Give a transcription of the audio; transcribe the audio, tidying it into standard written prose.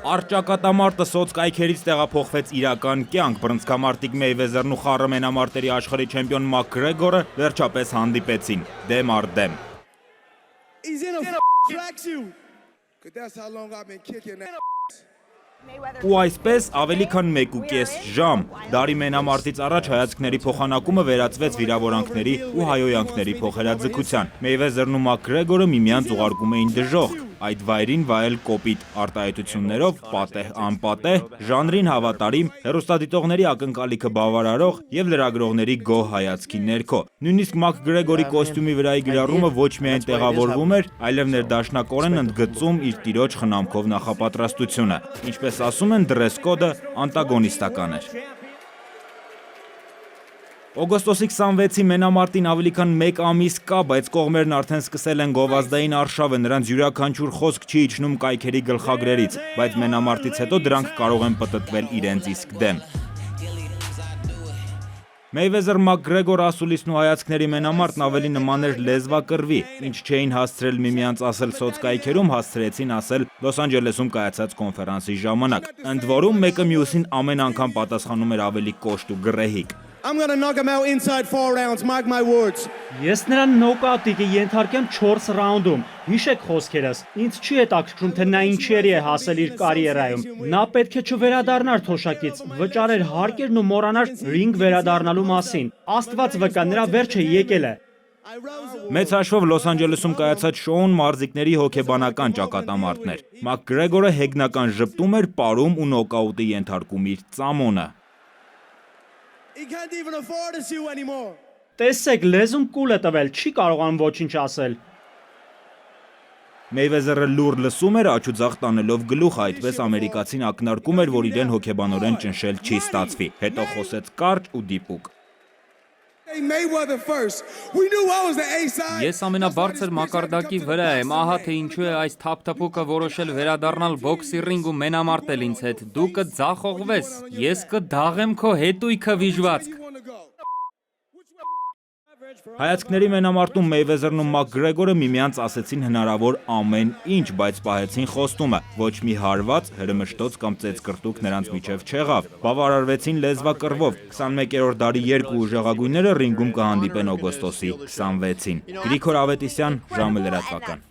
Առճակատամարտը սոցկայքերից տեղափոխվեց իրական կյանք։ Բռնցքամարտիկ Մեյվեզերն ու խառը մենամարտերի աշխարհի չեմպիոն Մակգրեգորը վերջապես հանդիպեցին դեմ առ դեմ։ Ու այսպես ավելի քան 1.5 ժամ դարի մենամարտից առաջ հայացքների փոխանակումը վերածվեց վիրավորանքների ու հայոյանքների փոխհրաձգության։ Մեյվեզերն ու Մակգրեգորը միմյանց ուղարկում էին դժոխք, այդ վայրին վայել կոպիտ արտահայտություններով, պատեհ-անպատեհ, ժանրին հավատարիմ, հեռուստադիտողների ակնկալիքը բավարարող և լրագրողների գոհ հայացքի ներքո։ Նույնիսկ Մակգրեգորի կոստյումի վրայի գրառումը ոչ միայն տեղավորվում էր, այլև ներդաշնակորեն ընդգծում իր տիրոջ խնամքով նախապատրաստությունը։ Ինչպես ասում են, դրես կոդը անտագոնիստական էր։ Օգոստոսի 26-ի մենամարտին ավելի քան 1 ամիս կա, բայց կողմերն արդեն սկսել են գովազդային արշավը, նրանց յուրաքանչյուր խոսք չի իջնում կայքերի գլխագրերից, բայց մենամարտից հետո դրանք կարող են պտտվել իրենց իսկ դեմ։ Մեյվեզեր-Մակգրեգոր ասուլիսն ու հայացքների մենամարտն ավելի նման էր լեզվակռվի, ինչ չէին հասցրել միմյանց ասել սոցկայքերում, հասցրեցին ասել Լոս Անջելեսում կայացած կոնֆերանսի ժամանակ։ Ընդ որում մեկը մյուսին ամեն անգամ պատասխանում էր ավելի կոշտ ու գռեհիկ։ Ես նրան նոկաուտի կենթարկեմ 4 ռաունդում, հիշեք խոսքերս, ինձ չի հետաքրքրում, թե նա ինչերի է հասել իր կարիերայում, նա պետք է չվերադառնար թոշակից, վճարեր հարկերն ու մոռանար ռինգ վերադառնալու մասին, Աստված վկա, նրա վերջը եկել է։ Մեծ հաշվով Լոս Անջելեսում կայացած շոուն մարզիկների հոգեբանական ճակատամարտն էր։ Մակգրեգորը հեգնական ժպտում էր, պարում ու նոկաուտի ենթարկում իր ծամոնը։ Տեսեք, լեզուն կուլ է տվել, չի կարողանում ոչինչ ասել։ Մեյվեզերը լուր լսում էր, աչուձախ տանելով գլուխ, այդպես ամերիկացին ակնարկում էր, որ իրեն հոգեբանորեն ճնշել չի ստացվի։ Հետո խոսեց կարճ ու դիպուկ։ Ես ամենաբարձր մակարդակի վրա եմ, ահա թե ինչու է այս թափթփուկը որոշել վերադառնալ բոքսի ռինգ ու մենամարտել ինձ հետ, դու կձախողվես, ես կդաղեմ քո հետույքը վիժվածք։ Հայացքների մենամարտում Մեյվեզերն ու Մակգրեգորը միմյանց ասեցին հնարավոր ամեն ինչ, բայց պահեցին խոստումը, ոչ մի հարված, հրմշտոց կամ ծեծկռտուք նրանց միջև չեղավ, բավարարվեցին լեզվակռվով, 21-րդ դարի երկու ուժեղագույնները ռինգում կհանդիպեն օգոստոսի 26-ին։ Գրիգոր Ավետիսյան, ժամը լրատվական։